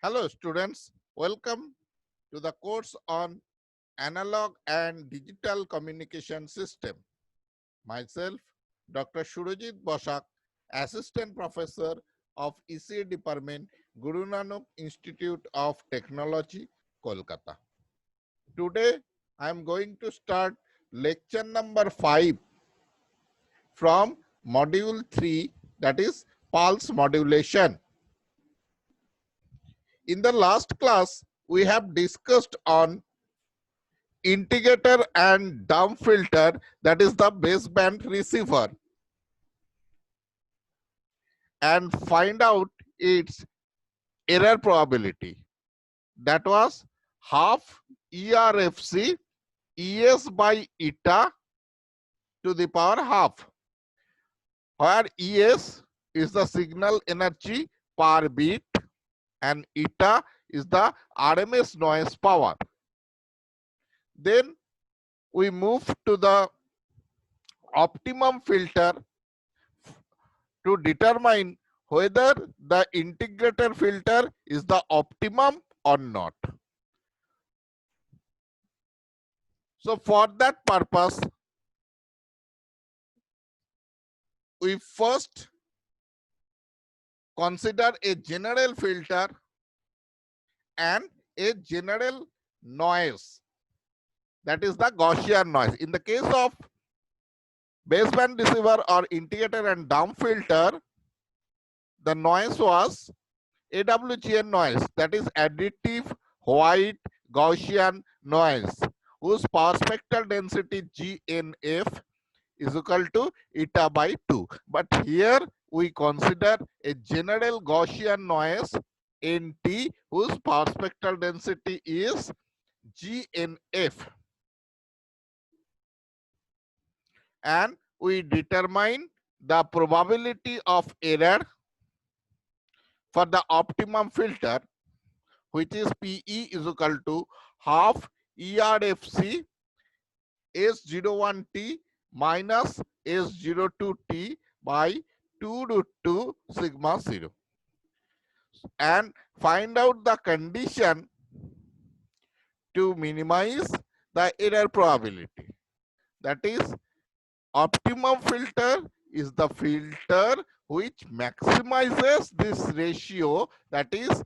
Hello students, welcome to the course on analog and digital communication system. Myself, Dr. Surojit Bosak, Assistant Professor of ECA Department, Guru Nanak Institute of Technology, Kolkata. Today, I am going to start lecture number 5 from module 3, that is pulse modulation. In the last class, we have discussed on integrator and dump filter, that is the baseband receiver, and find out its error probability. That was half ERFC ES by eta to the power half, where ES is the signal energy per bit and eta is the RMS noise power. Then we move to the optimum filter to determine whether the integrator filter is the optimum or not. So for that purpose, we first consider a general filter and a general noise, that is the Gaussian noise. In the case of baseband receiver or integrator and dump filter, the noise was AWGN noise, that is additive white Gaussian noise, whose power spectral density GNF is equal to eta by 2. But here we consider a general Gaussian noise NT, whose power spectral density is GNF, and we determine the probability of error for the optimum filter, which is PE is equal to half ERFC S01T minus S02T by 2 root 2 sigma 0, and find out the condition to minimize the error probability. That is, optimum filter is the filter which maximizes this ratio, that is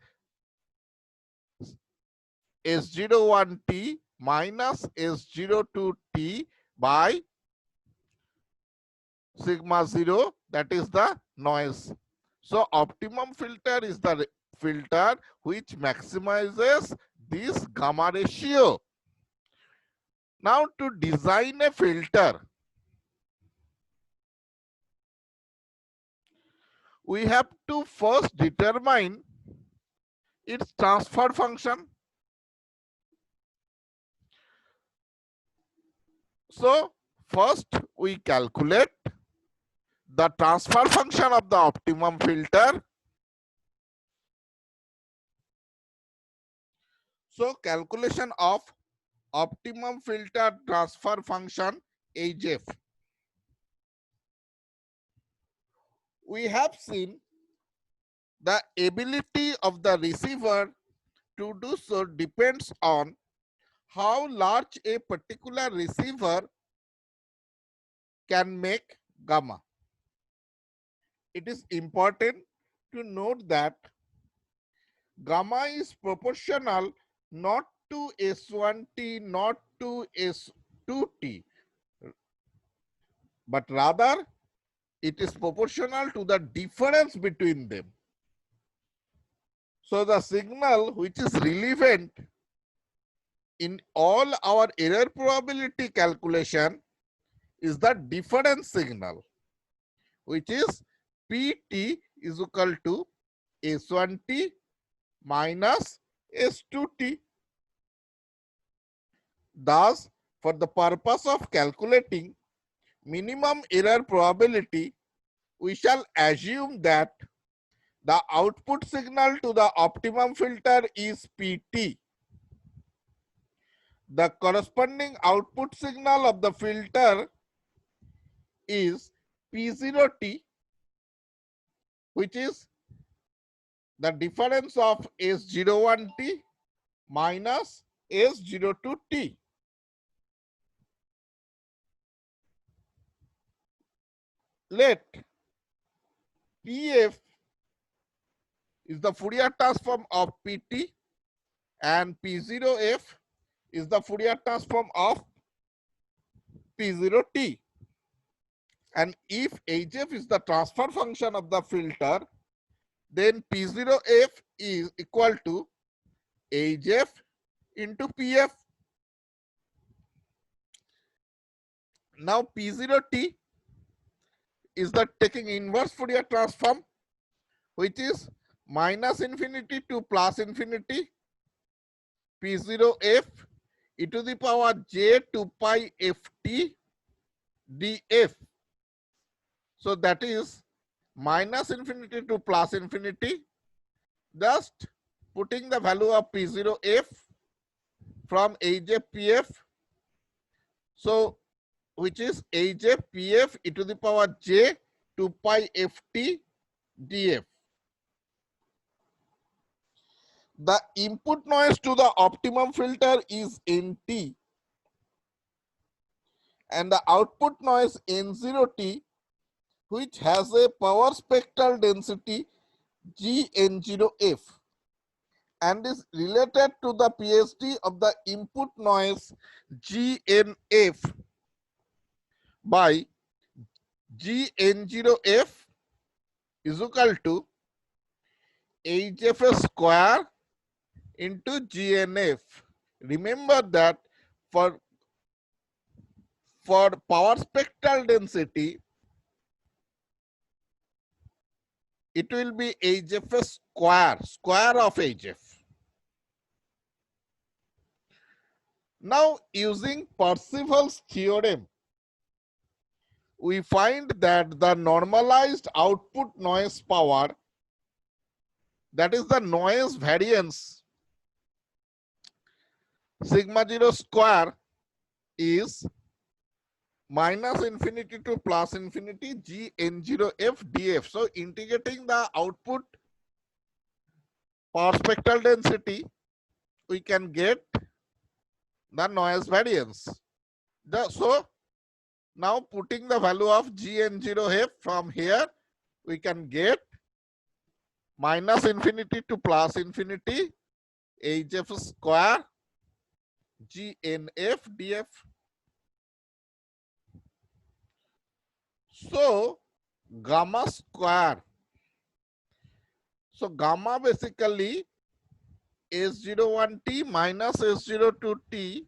S01T minus S02T by sigma 0, that is the noise. So optimum filter is the filter which maximizes this gamma ratio. Now to design a filter, we have to first determine its transfer function. So first we calculate the transfer function of the optimum filter. So calculation of optimum filter transfer function HF. We have seen the ability of the receiver to do so depends on how large a particular receiver can make gamma. It is important to note that gamma is proportional not to S1T, not to S2T, but rather it is proportional to the difference between them. So the signal which is relevant in all our error probability calculation is the difference signal, which is PT is equal to S1T minus S2T. Thus, for the purpose of calculating minimum error probability, we shall assume that the output signal to the optimum filter is PT. The corresponding output signal of the filter is P0T, which is the difference of S01T minus S02T. Let PF is the Fourier transform of PT and P0F is the Fourier transform of P0T. And if HF is the transfer function of the filter, then P0F is equal to HF into PF. Now P0T is the taking inverse Fourier transform, which is minus infinity to plus infinity P0F e to the power j 2 pi ft df. So that is minus infinity to plus infinity, just putting the value of P0F from HFPF. So which is HFPF e to the power j 2 pi ft df. The input noise to the optimum filter is NT and the output noise N0T, which has a power spectral density GN0F and is related to the PSD of the input noise GNF by GN0F is equal to HF square into GNF. Remember that for power spectral density, it will be HF square of HF. Now using Parseval's theorem, we find that the normalized output noise power, that is the noise variance, sigma 0 square is minus infinity to plus infinity GN0F df. So integrating the output power spectral density, we can get the noise variance. So now putting the value of GN0F from here, we can get minus infinity to plus infinity HF square GNF df. So gamma square. So gamma basically S01T minus S02T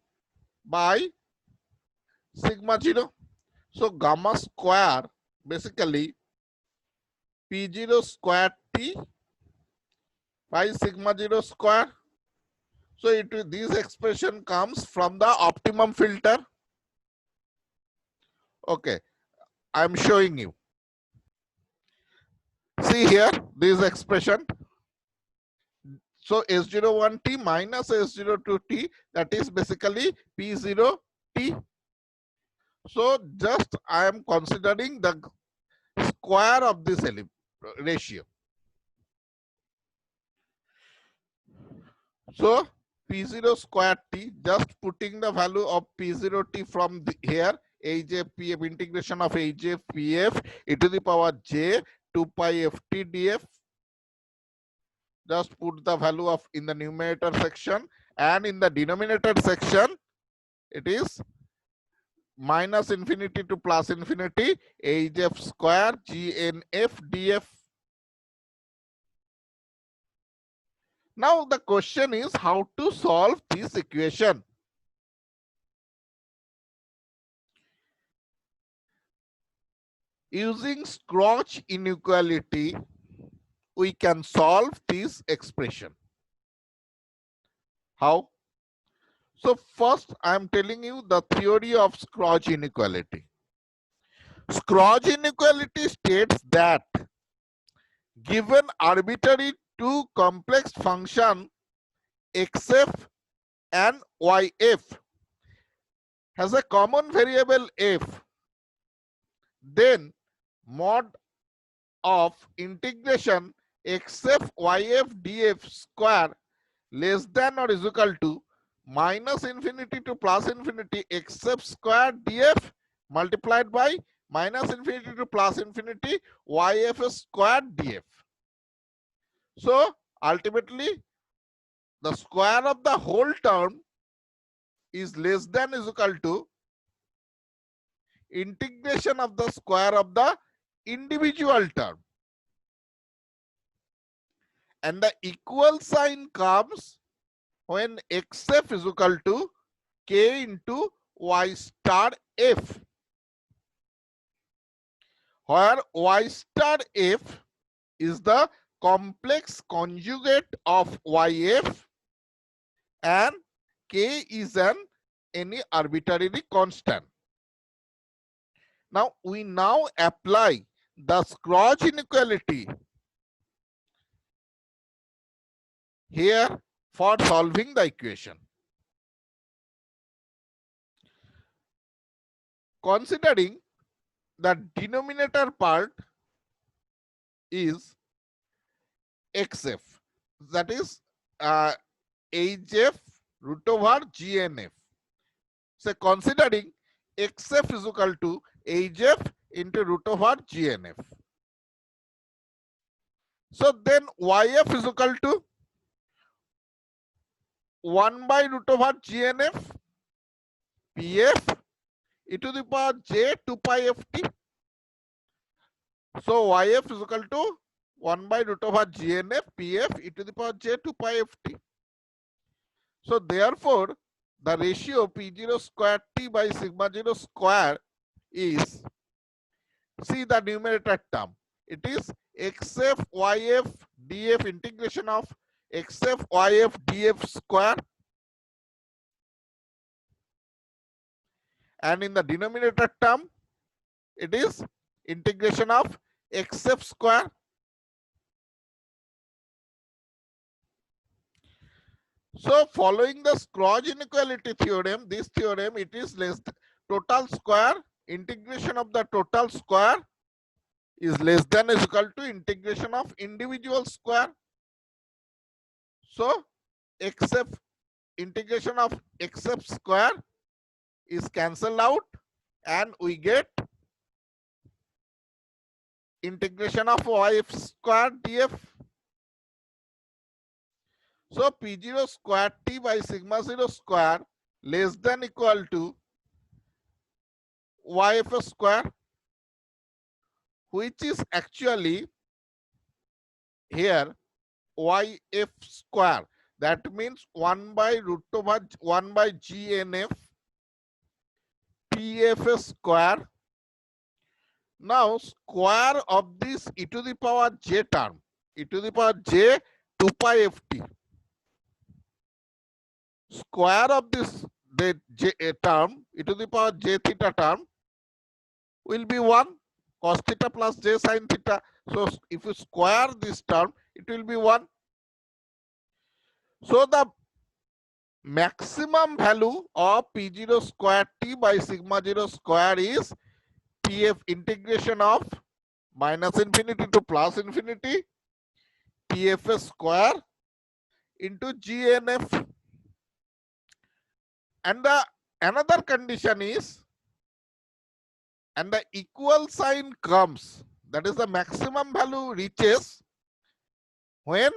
by sigma 0. So gamma square basically P0 square T by sigma 0 square. So this expression comes from the optimum filter. Okay, I'm showing you. See here, this expression. So S01T minus S02T, that is basically P0T. So just I am considering the square of this ratio. So P0 square T, just putting the value of P0T from here, HFPF, integration of HFPF e to the power j 2 pi ft df. Just put the value of in the numerator section, and in the denominator section, it is minus infinity to plus infinity HF square GNF df. Now the question is how to solve this equation. Using Scrooge inequality, we can solve this expression. How? So first I am telling you the theory of Scrooge inequality. Scrooge inequality states that given arbitrary two complex function xf and yf has a common variable f, then mod of integration xf yf df square less than or is equal to minus infinity to plus infinity xf square df multiplied by minus infinity to plus infinity yf square df. So ultimately the square of the whole term is less than is equal to integration of the square of the individual term, and the equal sign comes when xf is equal to k into y star f, where y star f is the complex conjugate of yf and k is any arbitrary constant. Now we apply the Scrooge inequality here for solving the equation. Considering the denominator part is xf, that is hf root over gnf. So considering xf is equal to hf into root over gnf. So then yf is equal to 1 by root over gnf pf e to the power j 2 pi ft. So yf is equal to 1 by root over gnf pf e to the power j 2 pi ft. So therefore the ratio p0 square t by sigma 0 square is, see the numerator term, it is xf yf df integration of xf yf df square, and in the denominator term it is integration of xf square. So following the Scrooge inequality theorem, this theorem, it is less total square, integration of the total square is less than or is equal to integration of individual square. So xf integration of xf square is cancelled out and we get integration of yf square df. So p0 square t by sigma 0 square less than equal to yf square, which is actually here yf square. That means 1 by root over 1 by gnf pf square. Now square of this e to the power j term, e to the power j 2 pi ft, square of this the j term e to the power j theta term will be 1 cos theta plus j sin theta. So if you square this term, it will be 1. So the maximum value of p0 square t by sigma 0 square is pf integration of minus infinity to plus infinity pf square into gnf. And the another condition is, and the equal sign comes, that is the maximum value reaches when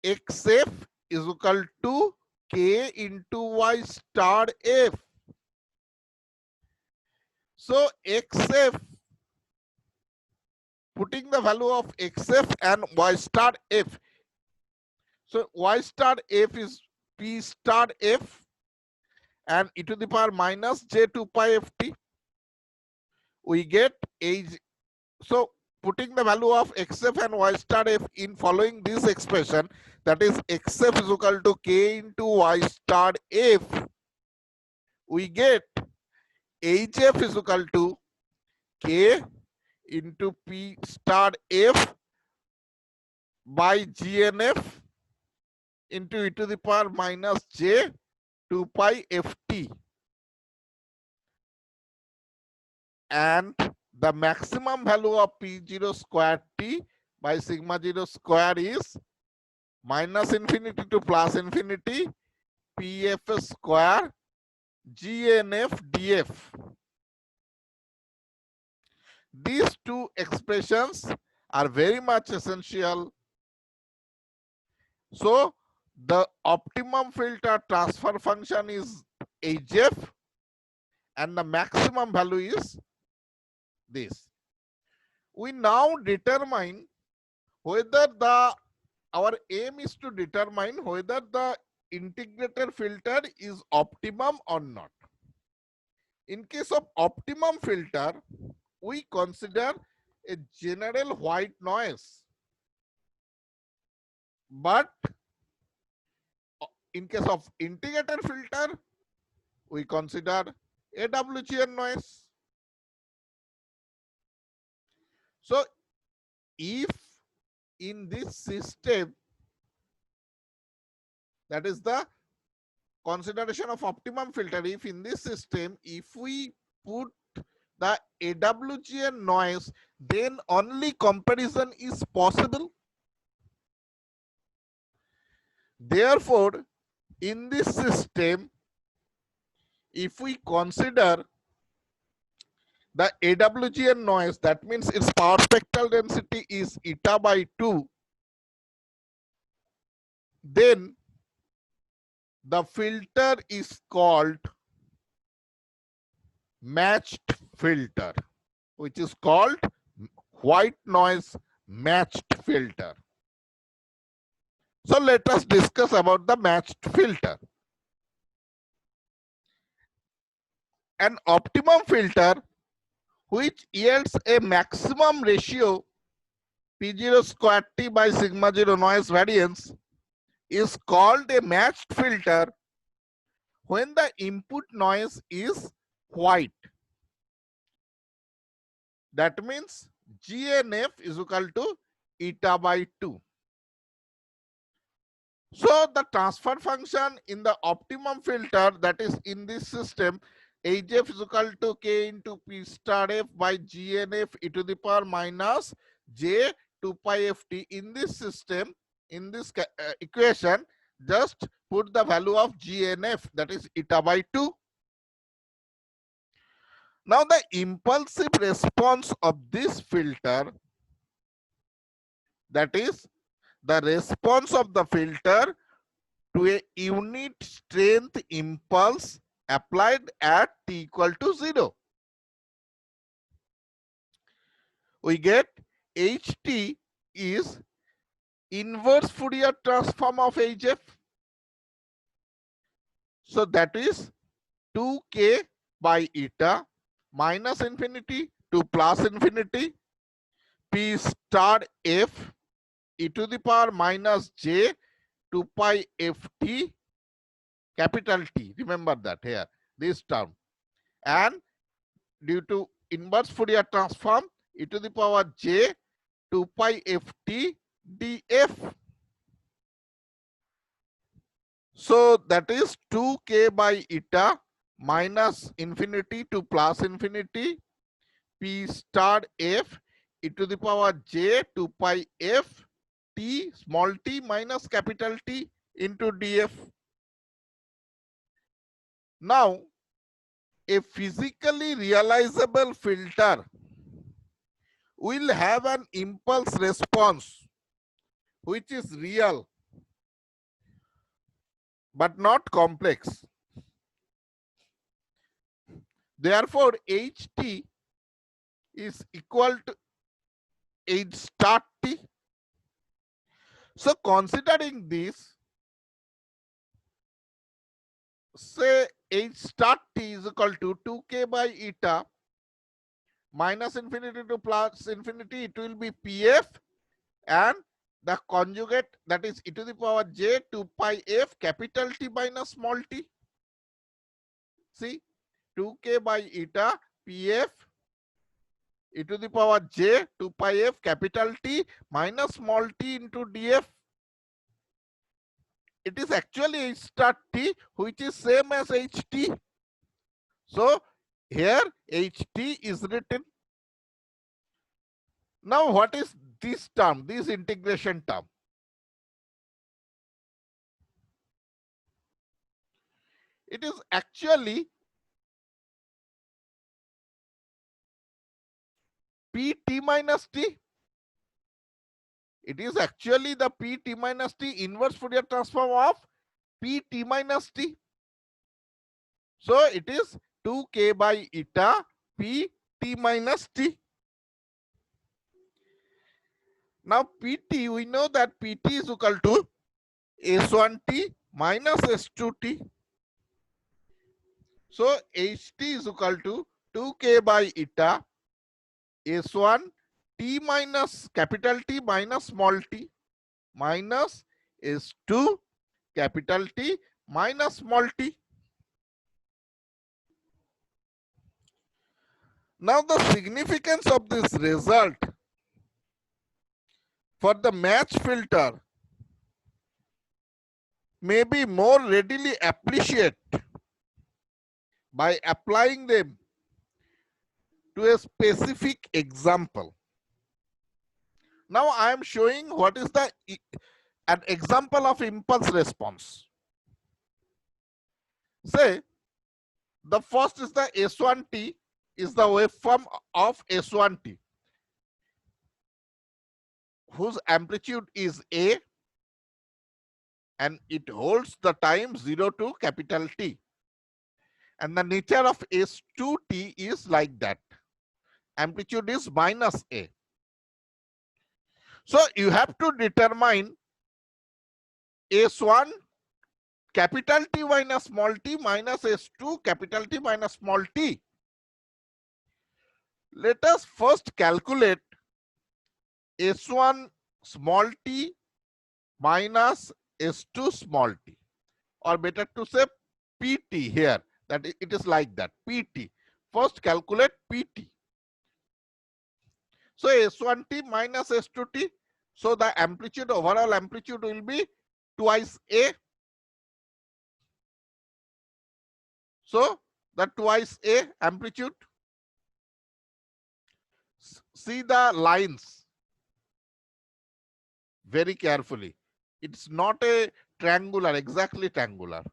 xf is equal to k into y star f. So xf, putting the value of xf and y star f. So y star f is p star f and e to the power minus j 2 pi ft. We get a, so putting the value of xf and y star f in following this expression, that is xf is equal to k into y star f, we get hf is equal to k into p star f by gnf into e to the power minus j 2 pi ft, and the maximum value of p0 square t by sigma 0 square is minus infinity to plus infinity pf square gnf df. These two expressions are very much essential. So the optimum filter transfer function is HF and the maximum value is this. We now determine whether our aim is to determine whether the integrated filter is optimum or not. In case of optimum filter, we consider a general white noise. But in case of integrated filter, we consider AWGN noise. So if in this system, that is the consideration of optimum filter, if in this system, if we put the AWGN noise, then only comparison is possible. Therefore, in this system, if we consider the AWGN noise, that means its power spectral density is eta by 2, then the filter is called matched filter, which is called white noise matched filter. So let us discuss about the matched filter. An optimum filter which yields a maximum ratio P0 square T by sigma 0 noise variance is called a matched filter when the input noise is white. That means GNF is equal to eta by 2. So the transfer function in the optimum filter, that is in this system, HF is equal to K into P star F by GNF e to the power minus J 2 pi ft. In this system, in this equation, just put the value of GNF, that is eta by 2. Now the impulsive response of this filter, that is the response of the filter to a unit strength impulse applied at t equal to 0. We get HT is inverse Fourier transform of HF. So that is 2k by eta minus infinity to plus infinity P star F e to the power minus J 2 pi ft capital T. Remember that here, this term. And due to inverse Fourier transform, e to the power J 2 pi ft df. So that is 2k by eta minus infinity to plus infinity P star F e to the power J 2 pi f T small t minus capital T into df. Now, a physically realizable filter will have an impulse response which is real but not complex. Therefore, HT is equal to H star T. So considering this, say H star T is equal to 2k by eta minus infinity to plus infinity, it will be PF, and the conjugate, that is e to the power J 2 pi f capital T minus small t. See, 2k by eta PF e to the power J 2 pi f capital T minus small t into df. It is actually H star T, which is same as HT. So here HT is written. Now what is this term, this integration term? It is actually Pt minus t. It is actually the Pt minus t inverse Fourier transform of Pt minus t. So it is 2k by eta Pt minus t. Now Pt, we know that Pt is equal to S1t minus S2t. So Ht is equal to 2k by eta S1 t minus capital T minus small t minus S2 capital T minus small t. Now the significance of this result for the match filter may be more readily appreciated by applying them to a specific example. Now I am showing what is an example of impulse response. Say the first is the S1t is the waveform of S1t whose amplitude is A and it holds the time 0 to capital T. And the nature of S2t is like that. Amplitude is minus A. So you have to determine S1 capital T minus small t minus S2 capital T minus small t. Let us first calculate S1 small t minus S2 small t, or better to say Pt here, that it is like that, Pt. First calculate Pt. So S1t minus S2t, so the amplitude, overall amplitude will be twice A. So the twice A amplitude. See the lines very carefully. It's not a triangular, exactly triangular.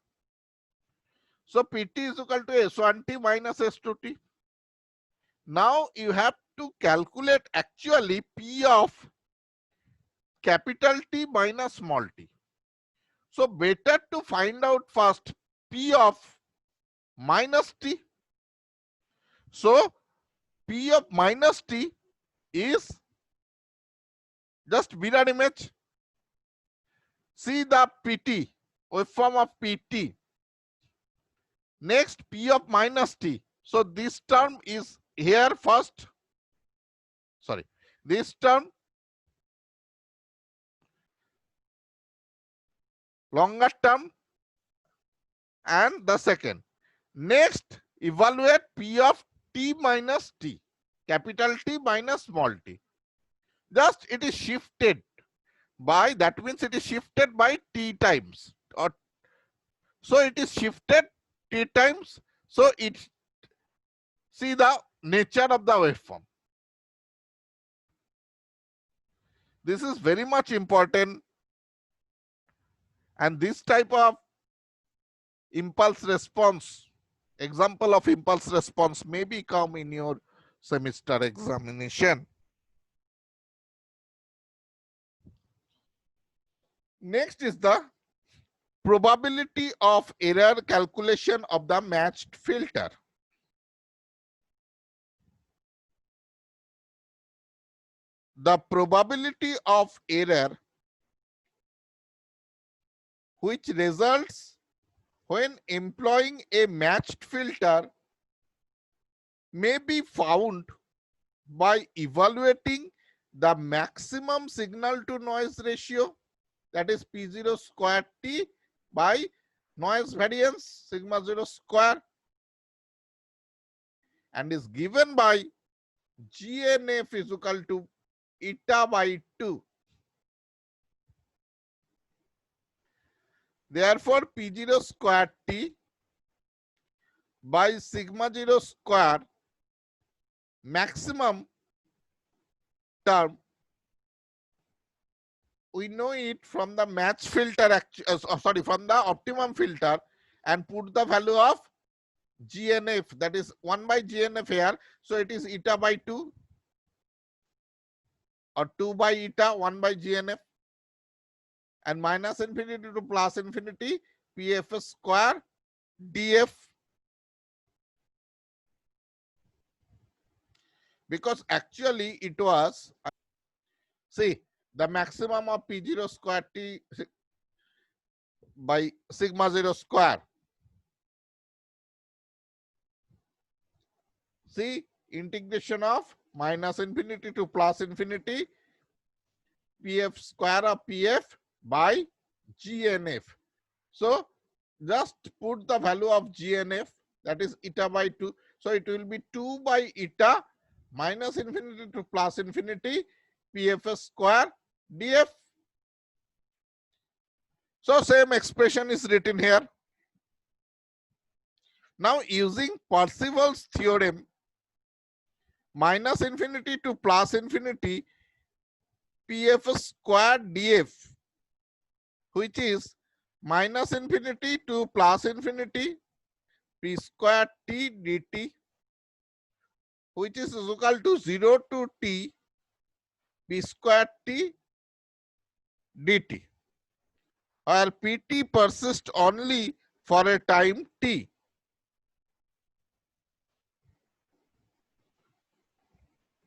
So Pt is equal to S1t minus S2t. Now you have to calculate actually P of capital T minus small t. So better to find out first P of minus t. So P of minus t is just mirror image. See the Pt, waveform of Pt. Next P of minus t. So this term is here first. Sorry, this term longer term and the second. Next evaluate P of t minus t, capital T minus small t. Just it is shifted by, that means it is shifted by t times, or so it is shifted t times. So it, see the nature of the waveform. This is very much important, and this type of impulse response, example of impulse response may come in your semester examination. Next is the probability of error calculation of the matched filter. The probability of error which results when employing a matched filter may be found by evaluating the maximum signal to noise ratio, that is P0 square T by noise variance sigma 0 square, and is given by GNF is equal to eta by 2. Therefore, P0 square T by sigma 0 square maximum term, we know it from the match filter, from the optimum filter, and put the value of GNF, that is 1 by GNF here. So it is eta by 2 or 2 by eta 1 by GNF, and minus infinity to plus infinity PF square DF, because actually it was, see, the maximum of P0 square T by sigma 0 square. See, integration of minus infinity to plus infinity PF square of PF by GNF. So just put the value of GNF, that is eta by 2. So it will be 2 by eta minus infinity to plus infinity PF square DF. So same expression is written here. Now using Parseval's theorem, minus infinity to plus infinity PF square DF, which is minus infinity to plus infinity P square T dt, which is equal to 0 to T P square T dt, where Pt persists only for a time T.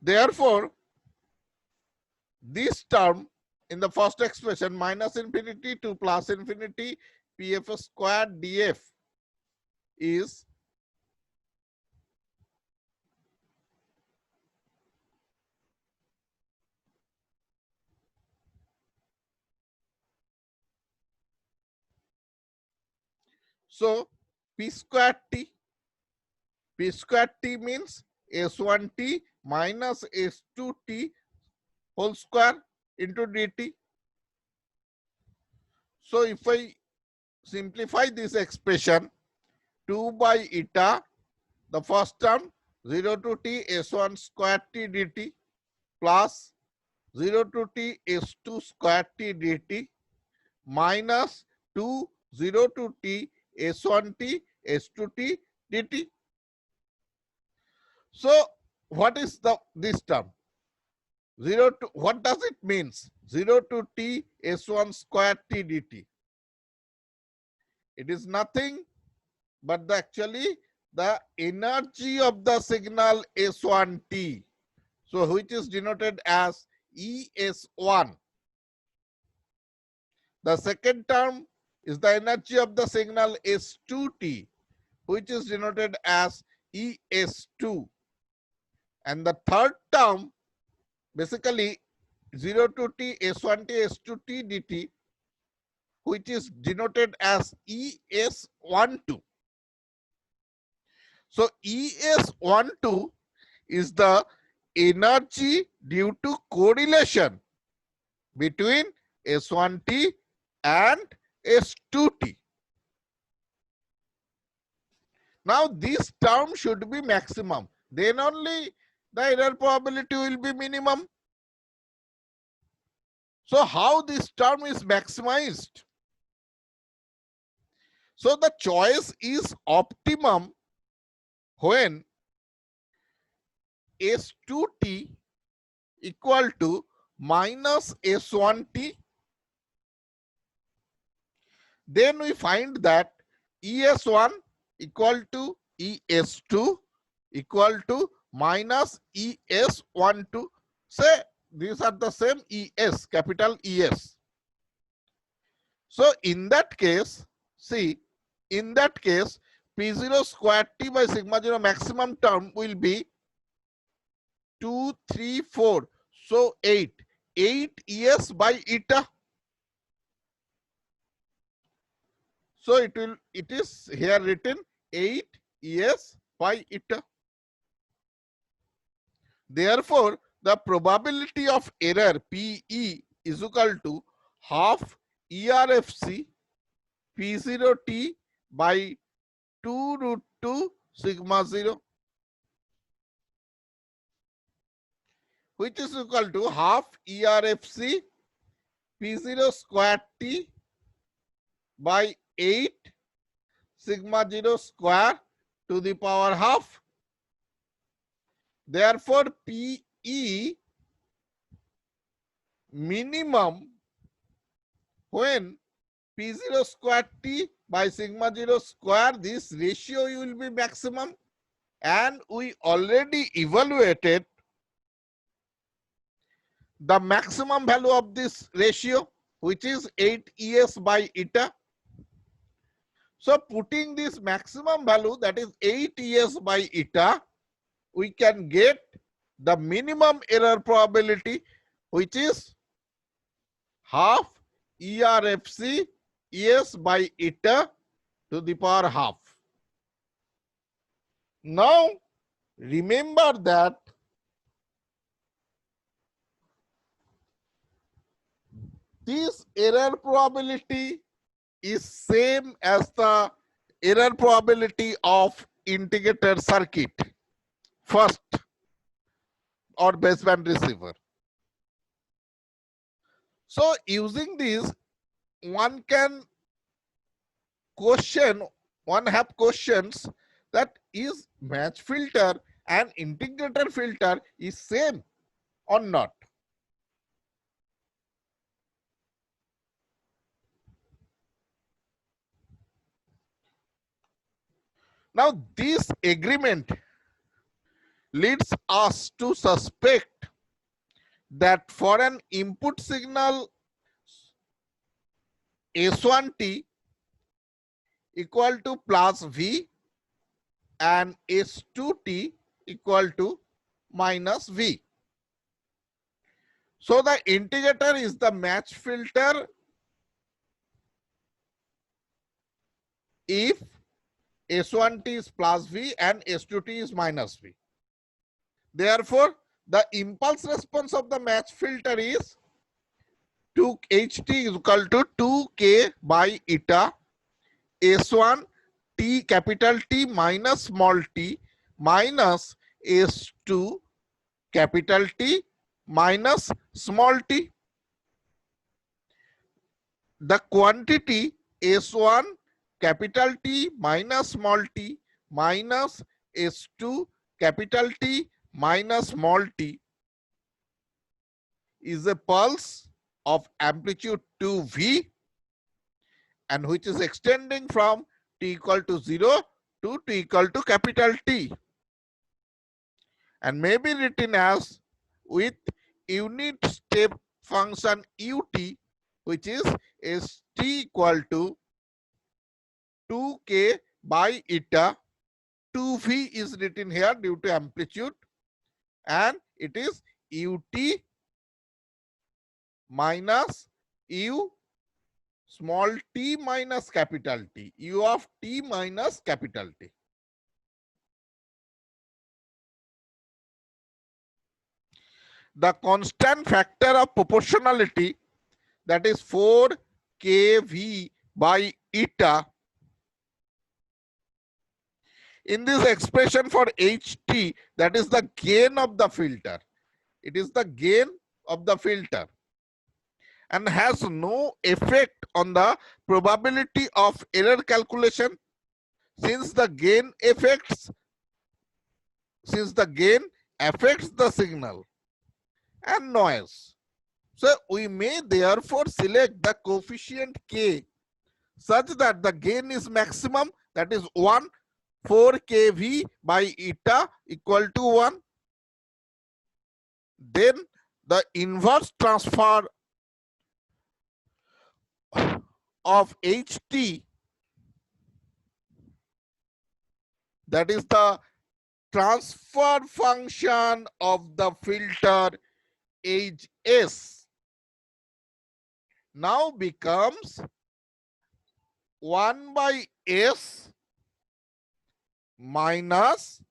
Therefore, this term in the first expression, minus infinity to plus infinity PF square DF, is so P square T. P square T means S1T minus S2T whole square into dt. So if I simplify this expression, 2 by eta, the first term 0 to T S1 square T dt plus 0 to T S2 square T dt minus 2 0 to T S1T S2T dt. So what is this term? 0 to, what does it means? 0 to T S1 square T dt. It is nothing but actually the energy of the signal S1T. So which is denoted as ES1. The second term is the energy of the signal S2T, which is denoted as ES2. And the third term, basically 0 to T S1T S2T dt, which is denoted as ES12. So ES12 is the energy due to correlation between S1T and S2T. Now this term should be maximum, then only the error probability will be minimum. So how this term is maximized? So the choice is optimum when S2T equal to minus S1T. Then we find that ES1 equal to ES2 equal to minus ES12. Say these are the same ES, capital ES. So in that case, see, in that case, P0 square T by sigma 0 maximum term will be 2, 3, 4. So 8 ES by eta. So it is here written 8 ES by eta. Therefore, the probability of error PE is equal to half ERFC P0T by 2 root 2 sigma 0. which is equal to half ERFC P0 square T by 8 sigma 0 square to the power half. Therefore, PE minimum when P0 square T by sigma 0 square, this ratio will be maximum, and we already evaluated the maximum value of this ratio, which is 8 ES by eta. So putting this maximum value, that is 8 ES by eta, we can get the minimum error probability, which is half ERFC ES by eta to the power half. Now remember that this error probability is same as the error probability of integrated circuit first or baseband receiver. So using this, one can have questions that is match filter and integrated filter is same or not. Now this agreement leads us to suspect that for an input signal S1T equal to plus V and S2T equal to minus V. So the integrator is the match filter if S1T is plus V and S2T is minus V. Therefore, the impulse response of the match filter is 2HT is equal to 2K by eta S1 T capital T minus small t minus S2 capital T minus small t. The quantity S1 capital T minus small t minus S2 capital T minus small t is a pulse of amplitude 2V and which is extending from t equal to 0 to t equal to capital T, and may be written as with unit step function ut, which is st equal to 2k by eta. 2v is written here due to amplitude, and it is ut minus u small t minus capital T, u of t minus capital T. The constant factor of proportionality, that is 4 kV by eta, in this expression for ht, that is the gain of the filter. It is the gain of the filter and has no effect on the probability of error calculation, since the gain affects the signal and noise. So we may therefore select the coefficient k such that the gain is maximum, that is 1, 4 kV by eta equal to 1. Then the inverse transfer of ht, that is the transfer function of the filter Hs, now becomes 1 by s minus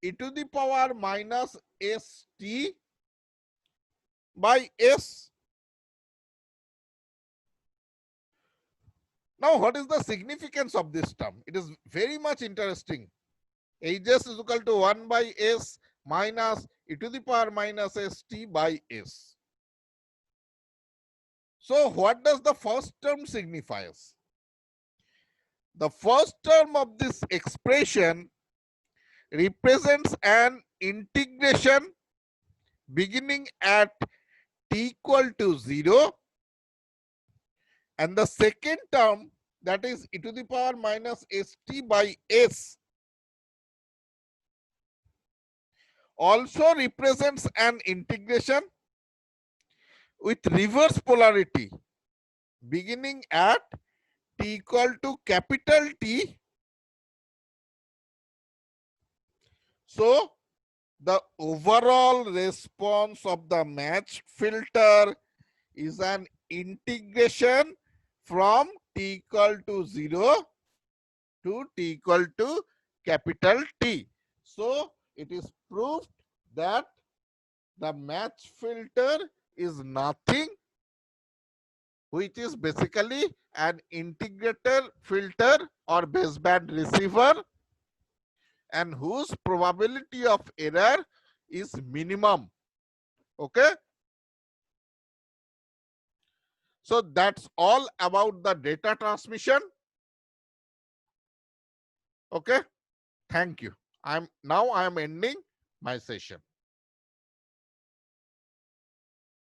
e to the power minus st by s. Now, what is the significance of this term? It is very much interesting. Hs is equal to 1 by s minus e to the power minus st by s. So what does the first term signifies? The first term of this expression represents an integration beginning at t equal to 0, and the second term, that is e to the power minus st by s, also represents an integration with reverse polarity beginning at t equal to capital T. So the overall response of the matched filter is an integration from t equal to 0 to t equal to capital T. So it is proved that the match filter is nothing, which is basically an integrator filter or baseband receiver, and whose probability of error is minimum. Okay. So that's all about the data transmission. Okay. Thank you. I am ending my session.